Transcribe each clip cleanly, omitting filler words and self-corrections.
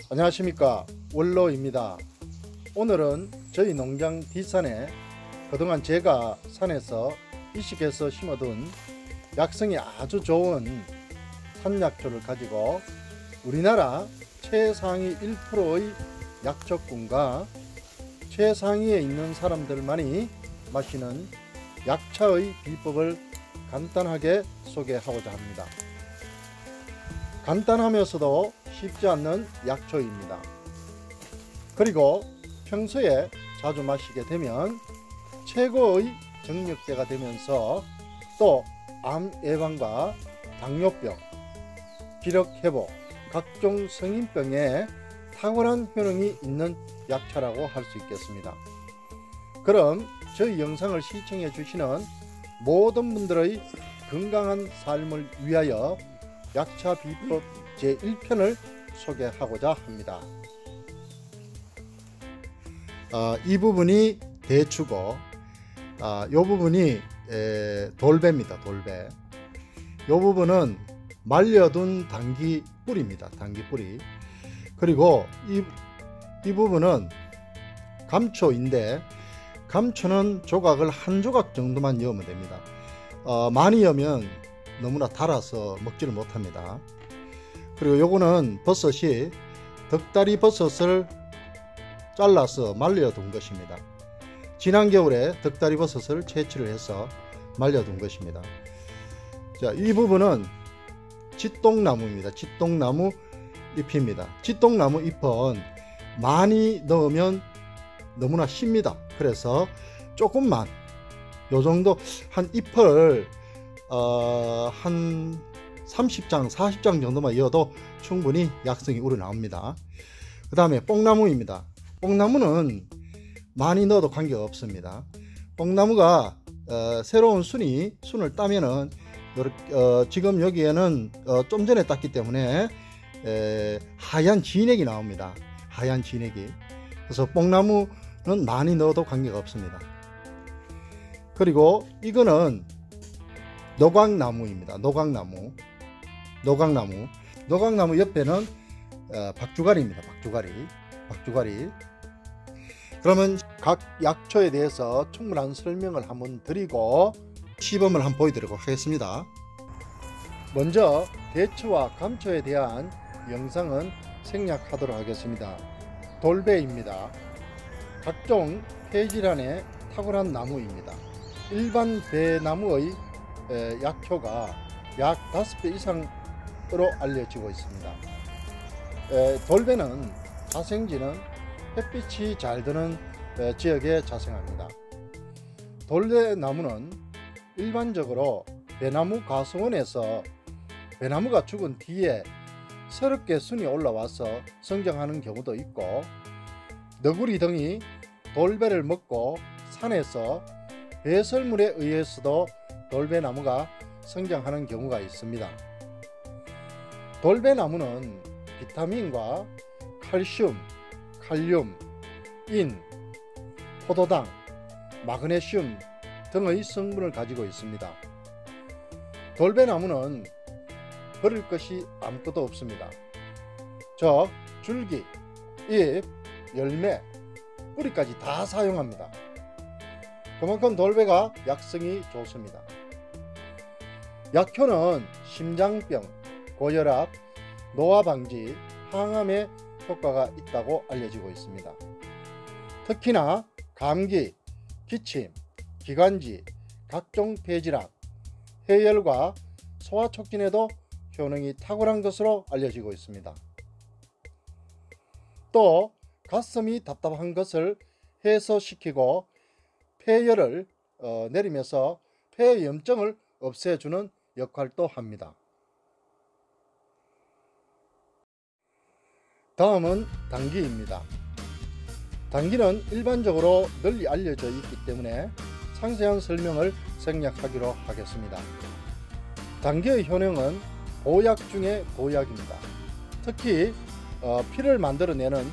안녕하십니까, 원로입니다. 오늘은 저희 농장 뒷산에 그동안 제가 산에서 이식해서 심어둔 약성이 아주 좋은 산약초를 가지고 우리나라 최상위 1%의 약초꾼과 최상위에 있는 사람들만이 마시는 약차의 비법을 간단하게 소개하고자 합니다. 간단하면서도 쉽지 않는 약초입니다. 그리고 평소에 자주 마시게 되면 최고의 정력제가 되면서 또 암 예방과 당뇨병, 기력 회복, 각종 성인병에 탁월한 효능이 있는 약초라고 할 수 있겠습니다. 그럼 저희 영상을 시청해 주시는 모든 분들의 건강한 삶을 위하여 약차 비법 제1편을 소개하고자 합니다. 이 부분이 대추고 이 부분이 돌배입니다. 돌배. 이 부분은 말려둔 당귀 뿌리입니다. 당귀 뿌리. 그리고 이 부분은 감초인데 감초는 조각을 한 조각 정도만 넣으면 됩니다. 많이 넣으면 너무나 달아서 먹지를 못합니다. 그리고 요거는 버섯이 덕다리 버섯을 잘라서 말려둔 것입니다. 지난 겨울에 덕다리 버섯을 채취를 해서 말려둔 것입니다. 자, 이 부분은 칫동나무입니다. 칫동나무 잎입니다. 칫동나무 잎은 많이 넣으면 너무나 쉽니다. 그래서 조금만 요 정도 한 잎을 한 30장 40장 정도만 이어도 충분히 약성이 우러나옵니다. 그 다음에 뽕나무입니다. 뽕나무는 많이 넣어도 관계가 없습니다. 뽕나무가 새로운 순을 따면은 지금 여기에는 좀 전에 땄기 때문에 하얀 진액이 나옵니다. 하얀 진액이. 그래서 뽕나무는 많이 넣어도 관계가 없습니다. 그리고 이거는 노각나무입니다. 노각나무 옆에는 박주가리입니다. 박주가리. 그러면 각 약초에 대해서 충분한 설명을 한번 드리고 시범을 한번 보여드리도록 하겠습니다. 먼저 대추와 감초에 대한 영상은 생략하도록 하겠습니다. 돌배입니다. 각종 폐질환에 탁월한 나무입니다. 일반 배나무의 약효가 약 5배 이상으로 알려지고 있습니다. 돌배는 자생지는 햇빛이 잘 드는 지역에 자생합니다. 돌배나무는 일반적으로 배나무 가수원에서 배나무가 죽은 뒤에 새롭게 순이 올라와서 성장하는 경우도 있고, 너구리 등이 돌배를 먹고 산에서 배설물에 의해서도 돌배나무가 성장하는 경우가 있습니다. 돌배나무는 비타민과 칼슘, 칼륨, 인, 포도당, 마그네슘 등의 성분을 가지고 있습니다. 돌배나무는 버릴 것이 아무것도 없습니다. 즉 줄기, 잎, 열매, 뿌리까지 다 사용합니다. 그만큼 돌배가 약성이 좋습니다. 약효는 심장병, 고혈압, 노화 방지, 항암에 효과가 있다고 알려지고 있습니다. 특히나 감기, 기침, 기관지, 각종 폐질환, 해열과 소화 촉진에도 효능이 탁월한 것으로 알려지고 있습니다. 또 가슴이 답답한 것을 해소시키고 폐열을 내리면서 폐염증을 없애주는 역할도 합니다. 다음은 당귀입니다. 당귀는 일반적으로 널리 알려져 있기 때문에 상세한 설명을 생략하기로 하겠습니다. 당귀의 효능은 보약 중에 보약입니다. 특히 피를 만들어내는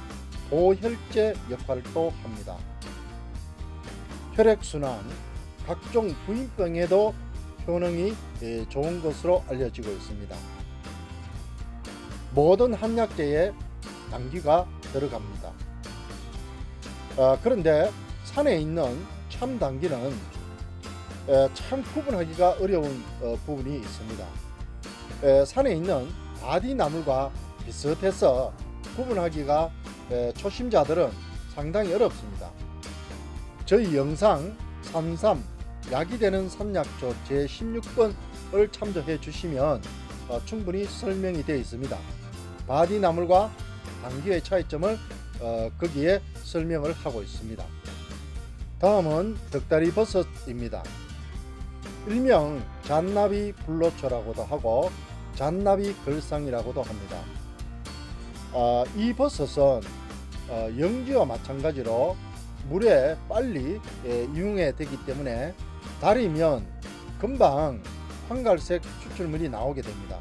보혈제 역할도 합니다. 혈액순환, 각종 부인병에도 효능이 좋은 것으로 알려지고 있습니다. 모든 한약재에 당귀가 들어갑니다. 그런데 산에 있는 참당귀는 참 구분하기가 어려운 부분이 있습니다. 산에 있는 바디나물과 비슷해서 구분하기가 초심자들은 상당히 어렵습니다. 저희 영상 산삼 약이 되는 산약초 제16번을 참조해 주시면 충분히 설명이 되어 있습니다. 바디나물과 당귀의 차이점을 거기에 설명을 하고 있습니다. 다음은 덕다리버섯입니다. 일명 잔나비 불로초라고도 하고 잔나비 걸상이라고도 합니다. 이 버섯은 영지와 마찬가지로 물에 빨리 이용이 되기 때문에 달이면 금방 황갈색 추출물이 나오게 됩니다.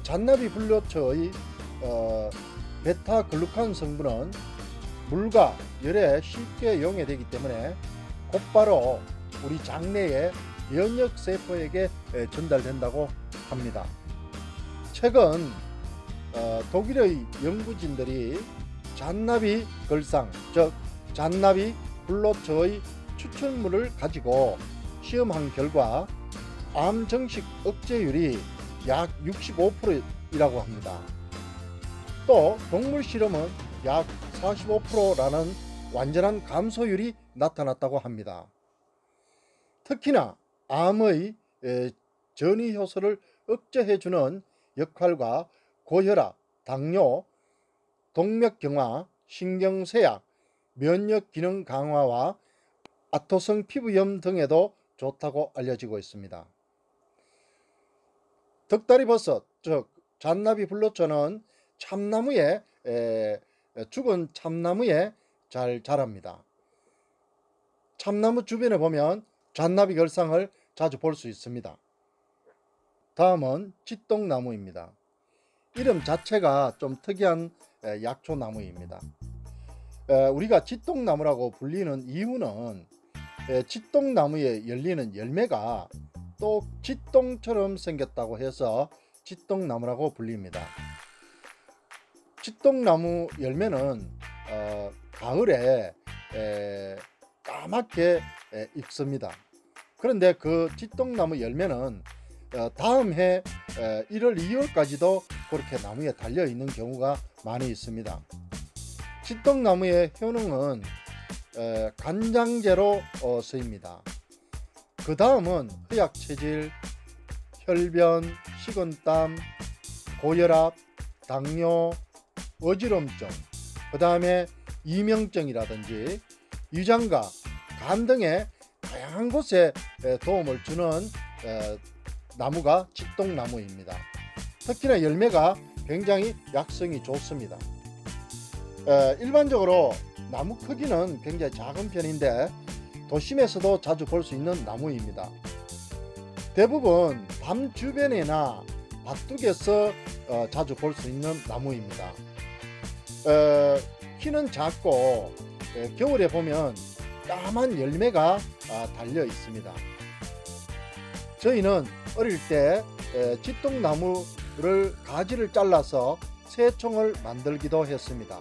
잔나비 불로초의 베타글루칸 성분은 물과 열에 쉽게 용해되기 때문에 곧바로 우리 장내의 면역세포에게 전달된다고 합니다. 최근 독일의 연구진들이 잔나비 걸상, 즉 잔나비 불로초의 추출물을 가지고 시험한 결과 암 증식 억제율이 약 65%이라고 합니다. 또 동물 실험은 약 45%라는 완전한 감소율이 나타났다고 합니다. 특히나 암의 전이 효소를 억제해주는 역할과 고혈압, 당뇨, 동맥경화, 신경쇠약, 면역기능 강화와 아토성 피부염 등에도 좋다고 알려지고 있습니다. 덕다리버섯, 즉 잔나비 불로초는 참나무에 죽은 참나무에 잘 자랍니다. 참나무 주변에 보면 잔나비 걸상을 자주 볼 수 있습니다. 다음은 찌똥나무입니다. 이름 자체가 좀 특이한 약초나무입니다. 우리가 찌똥나무라고 불리는 이유는 찌똥나무에 열리는 열매가 또 찌똥처럼 생겼다고 해서 찌똥나무라고 불립니다. 찌똥나무 열매는 가을에 까맣게 익습니다. 그런데 그 찌똥나무 열매는 다음 해 1월, 2월까지도 그렇게 나무에 달려 있는 경우가 많이 있습니다. 찌똥나무의 효능은 간장제로 쓰입니다. 그 다음은 허약체질, 혈변, 식은땀, 고혈압, 당뇨, 어지럼증, 그 다음에 이명증이라든지 위장과 간 등의 다양한 곳에 도움을 주는 나무가 찌똥나무입니다. 특히나 열매가 굉장히 약성이 좋습니다. 일반적으로 나무 크기는 굉장히 작은 편인데 도심에서도 자주 볼 수 있는 나무입니다. 대부분 밤 주변이나 밭둑에서 자주 볼 수 있는 나무입니다. 키는 작고 겨울에 보면 까만 열매가 달려 있습니다. 저희는 어릴 때 찌똥나무를 가지를 잘라서 새총을 만들기도 했습니다.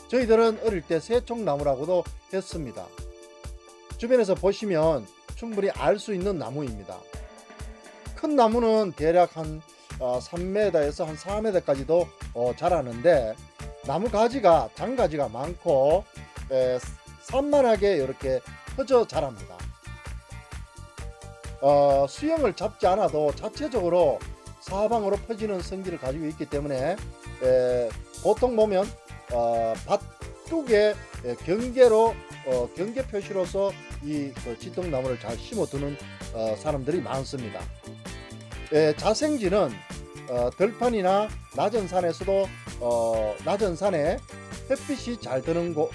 저희들은 어릴 때 새총나무라고도 했습니다. 주변에서 보시면 충분히 알 수 있는 나무입니다. 큰 나무는 대략 한 3m에서 한 4m까지도 자라는데 나무 가지가 장가지가 많고 산만하게 이렇게 퍼져 자랍니다. 수영을 잡지 않아도 자체적으로 사방으로 퍼지는 성질을 가지고 있기 때문에 보통 보면 밭둑에 경계로 경계 표시로서 이 찌똥나무를 잘 심어두는 사람들이 많습니다. 자생지는 들판이나 낮은 산에서도 낮은 산에 햇빛이 잘 들어오는 곳,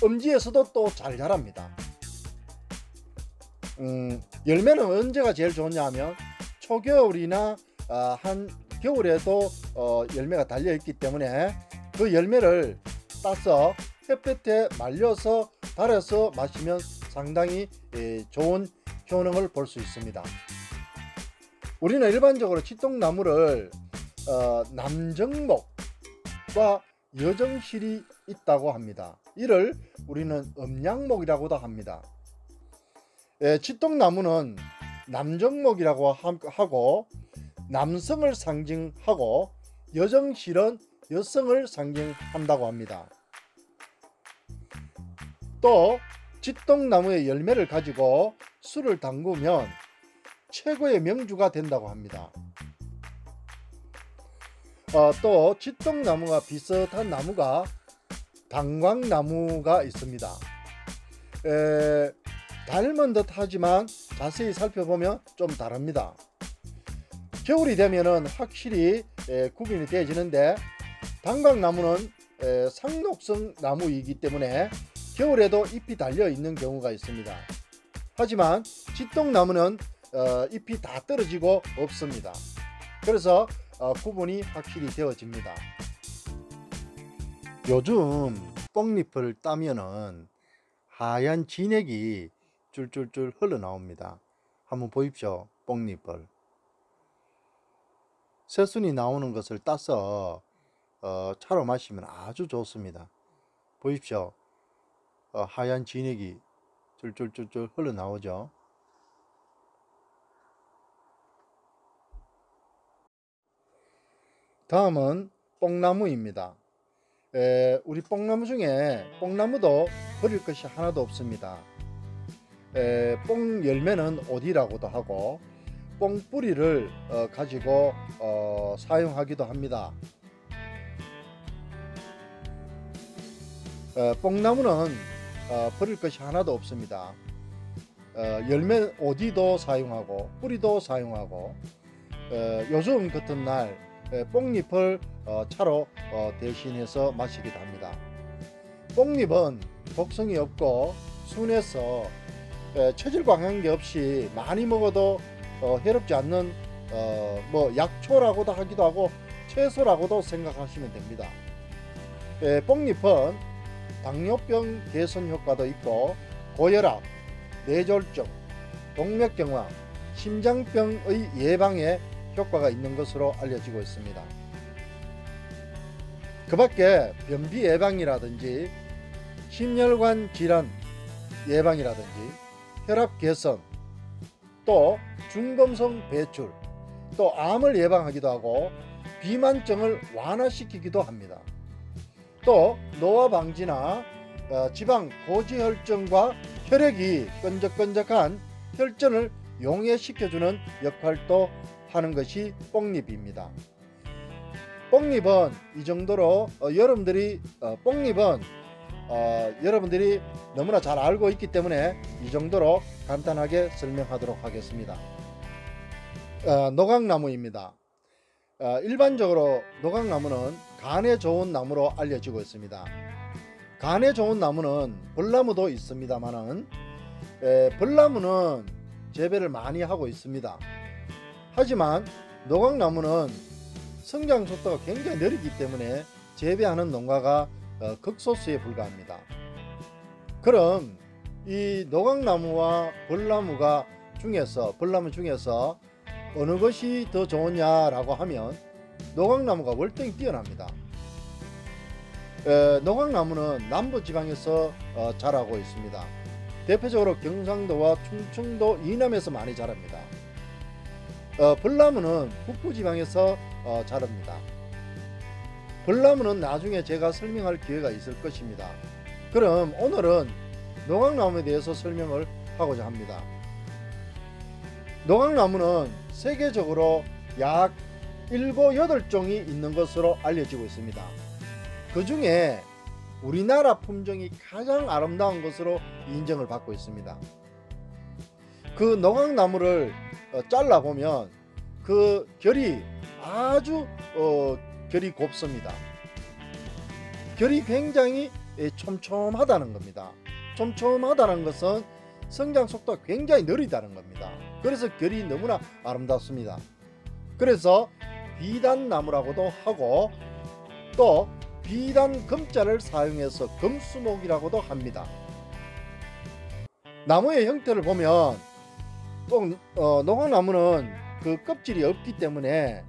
음지에서도 또 잘 자랍니다. 열매는 언제가 제일 좋냐 하면 초겨울이나 한 겨울에도 열매가 달려있기 때문에 그 열매를 따서 햇볕에 말려서 달아서 마시면 상당히 좋은 효능을 볼 수 있습니다. 우리는 일반적으로 찌똥나무를 남정목과 여정실이 있다고 합니다. 이를 우리는 음양목이라고도 합니다. 칫동나무는 남정목이라고 하고 남성을 상징하고 여정실은 여성을 상징한다고 합니다. 또 칫동나무의 열매를 가지고 술을 담그면 최고의 명주가 된다고 합니다. 또 칫동나무와 비슷한 나무가 당광나무가 있습니다. 닮은 듯 하지만 자세히 살펴보면 좀 다릅니다. 겨울이 되면은 확실히 구분이 되어지는데 당광나무는 상록성 나무이기 때문에 겨울에도 잎이 달려 있는 경우가 있습니다. 하지만 칫동나무는 잎이 다 떨어지고 없습니다. 그래서 구분이 확실히 되어집니다. 요즘 뽕잎을 따면은 하얀 진액이 줄줄줄 흘러나옵니다. 한번 보십시오. 뽕잎을. 새순이 나오는 것을 따서 차로 마시면 아주 좋습니다. 보십시오. 하얀 진액이 줄줄줄줄 흘러나오죠. 다음은 뽕나무입니다. 우리 뽕나무 중에 뽕나무도 버릴 것이 하나도 없습니다. 뽕 열매는 오디라고도 하고 뽕뿌리를 가지고 사용하기도 합니다. 뽕나무는 버릴 것이 하나도 없습니다. 열매 오디도 사용하고 뿌리도 사용하고 요즘 같은 날 뽕잎을 차로 대신해서 마시기도 합니다. 뽕잎은 독성이 없고 순해서 체질과 관계없이 많이 먹어도 해롭지 않는 약초라고도 하기도 하고 채소라고도 생각하시면 됩니다. 뽕잎은 당뇨병 개선 효과도 있고 고혈압, 뇌졸중, 동맥경화, 심장병의 예방에 효과가 있는 것으로 알려지고 있습니다. 그 밖에 변비 예방이라든지 심혈관 질환 예방이라든지 혈압 개선, 또 중금속 배출, 또 암을 예방하기도 하고 비만증을 완화시키기도 합니다. 또 노화 방지나 지방 고지혈증과 혈액이 끈적끈적한 혈전을 용해시켜주는 역할도 하는 것이 뽕잎입니다. 뽕잎은 이 정도로 여러분들이 너무나 잘 알고 있기 때문에 이 정도로 간단하게 설명하도록 하겠습니다. 노각나무입니다. 일반적으로 노각나무는 간에 좋은 나무로 알려지고 있습니다. 간에 좋은 나무는 벌나무도 있습니다만은 벌나무는 재배를 많이 하고 있습니다. 하지만 노각나무는 성장 속도가 굉장히 느리기 때문에 재배하는 농가가 극소수에 불과합니다. 그럼 이 노각나무와 벌나무 중에서 어느 것이 더 좋으냐라고 하면 노각나무가 월등히 뛰어납니다. 노각나무는 남부지방에서 자라고 있습니다. 대표적으로 경상도와 충청도 이남에서 많이 자랍니다. 벌나무는 북부지방에서 자랍니다. 벌나무는 나중에 제가 설명할 기회가 있을 것입니다. 그럼 오늘은 노각나무에 대해서 설명을 하고자 합니다. 노각나무는 세계적으로 약 7, 8종이 있는 것으로 알려지고 있습니다. 그 중에 우리나라 품종이 가장 아름다운 것으로 인정을 받고 있습니다. 그 노각나무를 잘라보면 그 결이 아주 결이 곱습니다. 결이 굉장히 촘촘하다는 겁니다. 촘촘하다는 것은 성장 속도가 굉장히 느리다는 겁니다. 그래서 결이 너무나 아름답습니다. 그래서 비단나무라고도 하고 또 비단 금자를 사용해서 금수목이라고도 합니다. 나무의 형태를 보면 또 노각나무는 그 껍질이 없기 때문에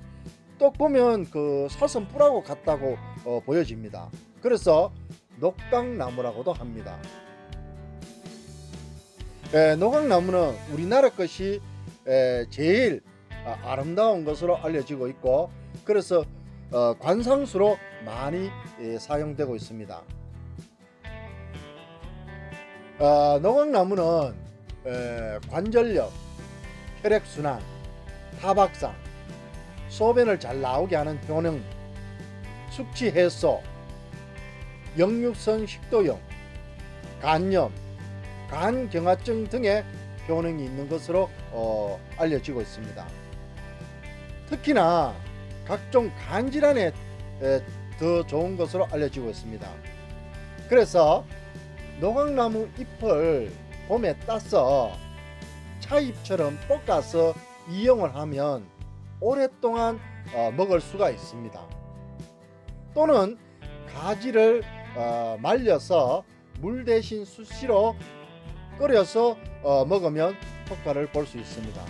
똑 보면 그 사슴뿔하고 같다고 보여집니다. 그래서 녹각나무라고도 합니다. 녹각나무는 우리나라 것이 제일 아름다운 것으로 알려지고 있고, 그래서 관상수로 많이 사용되고 있습니다. 녹각나무는 관절력, 혈액순환, 타박상, 소변을 잘 나오게 하는 효능, 숙취 해소, 역류성 식도염, 간염, 간경화증 등의 효능이 있는 것으로 알려지고 있습니다. 특히나 각종 간질환에 더 좋은 것으로 알려지고 있습니다. 그래서 녹각나무 잎을 봄에 따서 차잎처럼 볶아서 이용을 하면 오랫동안 먹을 수가 있습니다. 또는 가지를 말려서 물 대신 수시로 끓여서 먹으면 효과를 볼 수 있습니다.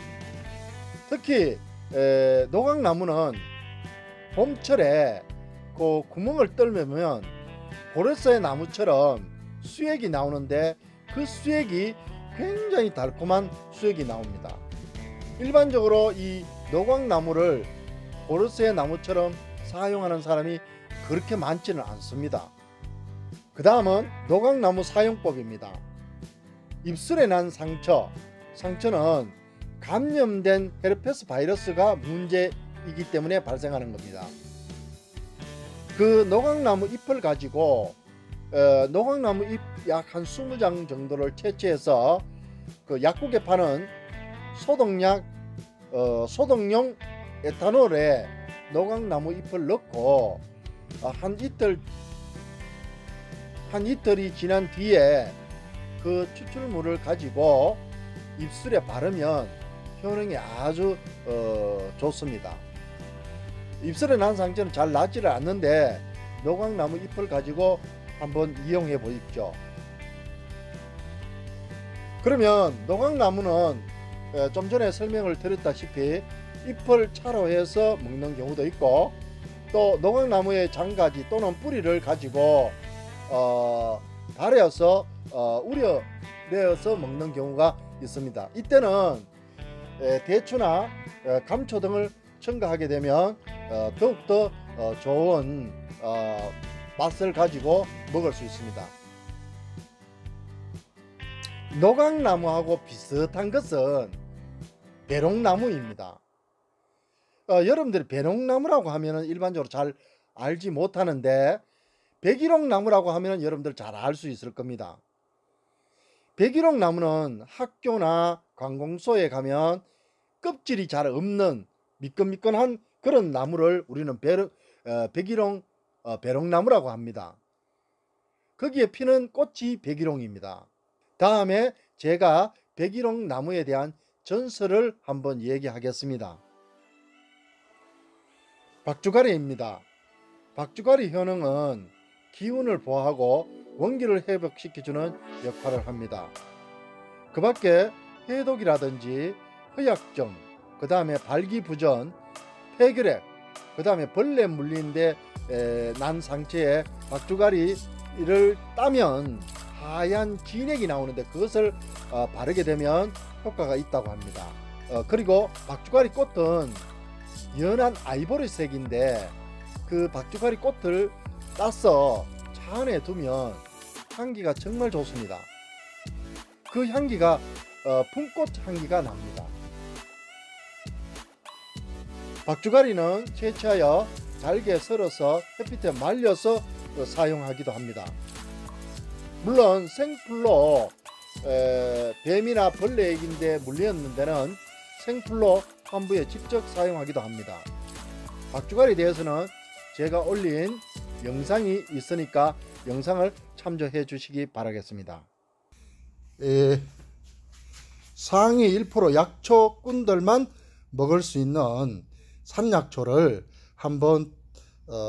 특히 녹각나무는 봄철에 그 구멍을 뚫으면 보르스의 나무처럼 수액이 나오는데, 그 수액이 굉장히 달콤한 수액이 나옵니다. 일반적으로 이 녹각나무를 보르스의 나무처럼 사용하는 사람이 그렇게 많지는 않습니다. 그 다음은 녹각나무 사용법입니다. 입술에 난 상처는 감염된 헤르페스 바이러스가 문제이기 때문에 발생하는 겁니다. 그 녹각나무 잎을 가지고 녹각나무 잎 약 한 20장 정도를 채취해서 그 약국에 파는 소독용 에탄올에 녹각나무 잎을 넣고 한 이틀이 지난 뒤에 그 추출물을 가지고 입술에 바르면 효능이 아주 좋습니다. 입술에 난 상처는 잘 낫지를 않는데 녹각나무 잎을 가지고 한번 이용해 보십시오. 그러면 녹각나무는 좀 전에 설명을 드렸다시피 잎을 차로 해서 먹는 경우도 있고, 또 녹각나무의 장가지 또는 뿌리를 가지고 달여서 우려내어서 먹는 경우가 있습니다. 이때는 대추나 감초 등을 첨가하게 되면 더욱더 좋은 맛을 가지고 먹을 수 있습니다. 녹각나무하고 비슷한 것은 배롱나무입니다. 여러분들이 배롱나무라고 하면 일반적으로 잘 알지 못하는데, 백일홍나무라고 하면 여러분들 잘 알 수 있을 겁니다. 백일홍나무는 학교나 관공서에 가면 껍질이 잘 없는 미끈미끈한 그런 나무를 우리는 배롱나무라고 합니다. 거기에 피는 꽃이 백일홍입니다. 다음에 제가 백일홍나무에 대한 전설을 한번 얘기하겠습니다. 박주가리입니다. 박주가리 효능은 기운을 보호하고 원기를 회복시켜주는 역할을 합니다. 그 밖에 해독이라든지 허약증, 그 다음에 발기부전, 폐결핵, 그 다음에 벌레 물린데 난 상처에 박주가리를 따면 하얀 진액이 나오는데, 그것을 바르게 되면 효과가 있다고 합니다. 그리고 박주가리 꽃은 연한 아이보리색인데, 그 박주가리 꽃을 따서 차 안에 두면 향기가 정말 좋습니다. 그 향기가 품꽃 향기가 납니다. 박주가리는 채취하여 잘게 썰어서 햇빛에 말려서 사용하기도 합니다. 물론 생풀로 뱀이나 벌레에게 물렸는 데는 생풀로 환부에 직접 사용하기도 합니다. 박주가리에 대해서는 제가 올린 영상이 있으니까 영상을 참조해 주시기 바라겠습니다. 상위 1% 약초꾼들만 먹을 수 있는 산약초를 한번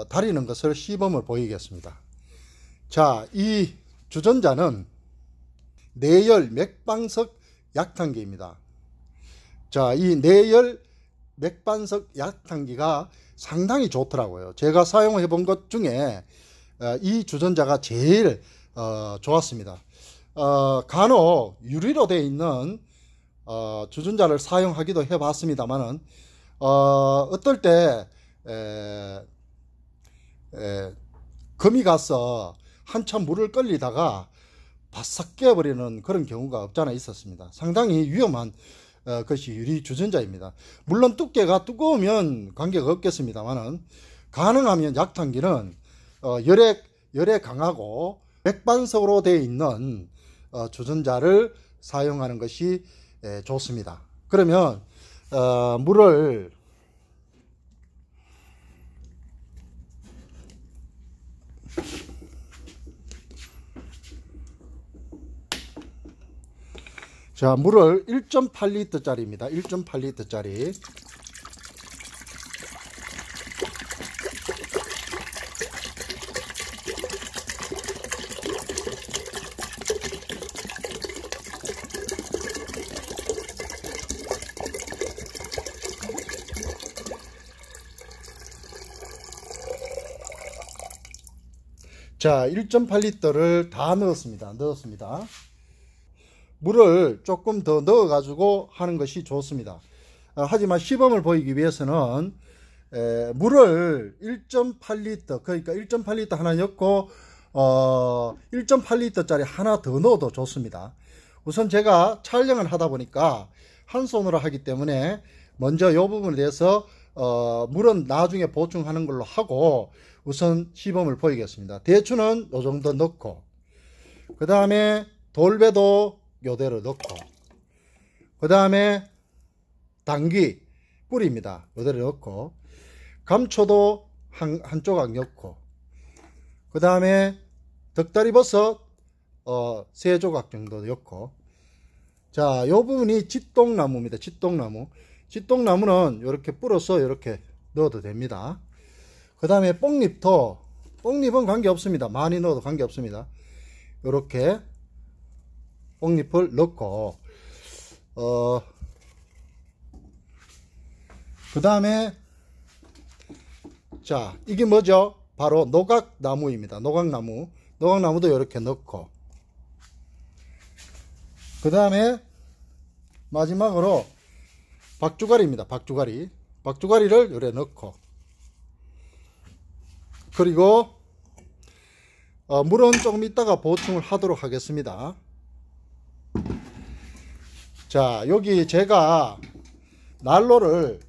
다리는 것을 시범을 보이겠습니다. 자, 이 주전자는 내열 맥방석 약탕기입니다. 자, 이 내열 맥반석 약탕기가 상당히 좋더라고요. 제가 사용해 본 것 중에 이 주전자가 제일 좋았습니다. 간혹 유리로 되어 있는 주전자를 사용하기도 해 봤습니다만은 어떨 때 금이 가서 한참 물을 끓이다가 바싹 깨어버리는 그런 경우가 없잖아 있었습니다. 상당히 위험한 것이 유리 주전자입니다. 물론 두께가 두꺼우면 관계가 없겠습니다만은 가능하면 약탕기는 열에 강하고 맥반석으로 되어 있는 주전자를 사용하는 것이 좋습니다. 그러면 물을 자, 물을 1.8리터 짜리입니다. 1.8리터 짜리. 자, 1.8리터를 다 넣었습니다. 물을 조금 더 넣어 가지고 하는 것이 좋습니다. 하지만 시범을 보이기 위해서는 물을 1.8리터 그러니까 1.8리터 하나 넣고 1.8리터 짜리 하나 더 넣어도 좋습니다. 우선 제가 촬영을 하다 보니까 한 손으로 하기 때문에 먼저 이 부분에 대해서 물은 나중에 보충하는 걸로 하고 우선 시범을 보이겠습니다. 대추는 이 정도 넣고, 그 다음에 돌배도 요대로 넣고, 그 다음에 당귀 뿌리입니다. 요대로 넣고, 감초도 한 조각 넣고, 그 다음에 덕다리버섯 3조각 정도 넣고, 자, 요 부분이 짓동나무입니다. 짓동나무는 이렇게 불어서 이렇게 넣어도 됩니다. 그 다음에 뽕잎은 관계없습니다. 많이 넣어도 관계없습니다. 이렇게 뽕잎을 넣고, 그 다음에 자, 이게 뭐죠? 바로 노각나무입니다. 노각나무도 이렇게 넣고, 그 다음에 마지막으로 박주가리입니다. 박주가리를 이렇게 넣고, 그리고 물은 조금 이따가 보충을 하도록 하겠습니다. 자, 여기 제가 난로를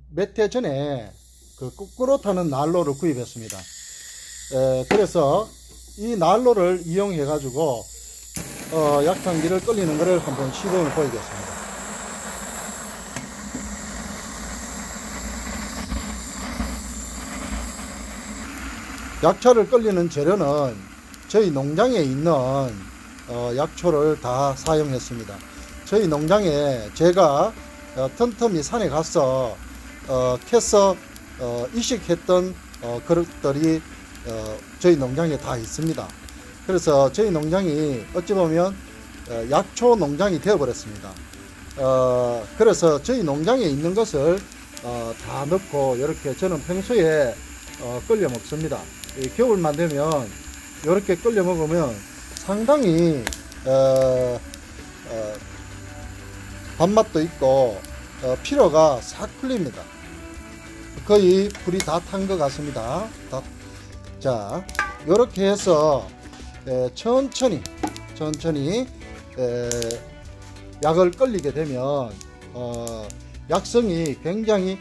몇 해 전에 그 거꾸로 타는 난로를 구입했습니다. 그래서 이 난로를 이용해 가지고 약탕기를 끓이는 것을 한번 시도해 보이겠습니다. 약초를 끓이는 재료는 저희 농장에 있는 약초를 다 사용했습니다. 저희 농장에 제가 틈틈이 산에 가서 캐서 이식했던 그릇들이 저희 농장에 다 있습니다. 그래서 저희 농장이 어찌 보면 약초 농장이 되어 버렸습니다. 그래서 저희 농장에 있는 것을 다 넣고 이렇게 저는 평소에 끓여 먹습니다. 겨울만 되면 이렇게 끓여 먹으면 상당히 밥맛도 있고 피로가 싹 풀립니다. 거의 불이 다 탄 것 같습니다. 자, 이렇게 해서 천천히 약을 끓이게 되면 약성이 굉장히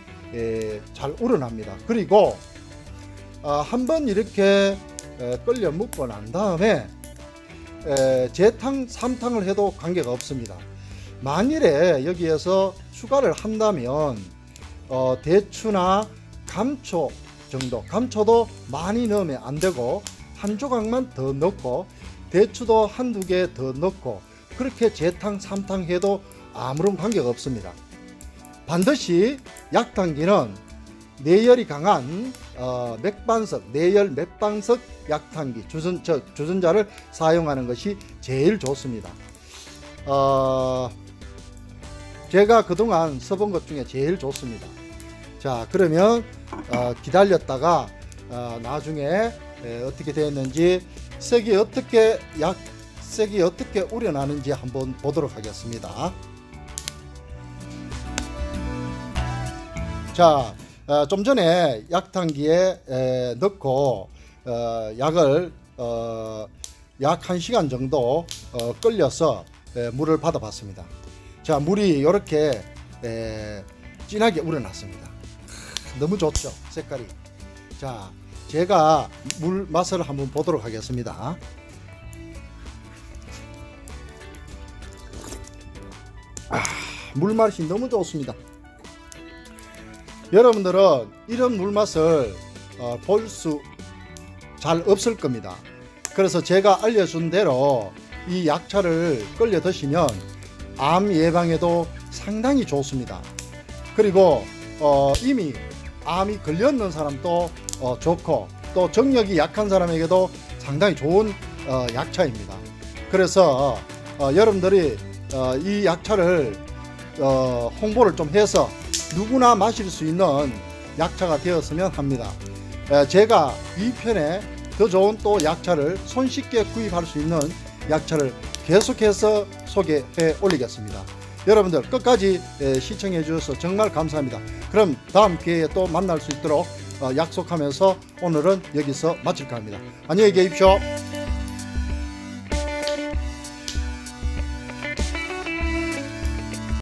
잘 우러납니다. 그리고 한번 이렇게 끓여 먹고 난 다음에 재탕 3탕을 해도 관계가 없습니다. 만일에 여기에서 추가를 한다면 대추나 감초 정도, 감초도 많이 넣으면 안 되고 한 조각만 더 넣고 대추도 한두 개 더 넣고 그렇게 재탕 3탕 해도 아무런 관계가 없습니다. 반드시 약탕기는 내열이 강한 내열 맥반석 약탕기 주전자를 사용하는 것이 제일 좋습니다. 제가 그동안 써본 것 중에 제일 좋습니다. 자, 그러면 기다렸다가 나중에 어떻게 되었는지 색이 어떻게 우려나는지 한번 보도록 하겠습니다. 자, 좀 전에 약탕기에 넣고 약을 약 1시간 정도 끓여서 물을 받아 봤습니다. 자, 물이 이렇게 진하게 우러났습니다. 너무 좋죠, 색깔이. 자, 제가 물 맛을 한번 보도록 하겠습니다. 물 맛이 너무 좋습니다. 여러분들은 이런 물 맛을 볼 수 잘 없을 겁니다. 그래서 제가 알려준 대로 이 약차를 끓여 드시면 암 예방에도 상당히 좋습니다. 그리고 이미 암이 걸렸는 사람도 좋고, 또 정력이 약한 사람에게도 상당히 좋은 약차입니다. 그래서 여러분들이 이 약차를 홍보를 좀 해서 누구나 마실 수 있는 약차가 되었으면 합니다. 제가 2편에 더 좋은 또 약차를 손쉽게 구입할 수 있는 약차를 계속해서 소개해 올리겠습니다. 여러분들 끝까지 시청해 주셔서 정말 감사합니다. 그럼 다음 기회에 또 만날 수 있도록 약속하면서 오늘은 여기서 마칠까 합니다. 안녕히 계십시오.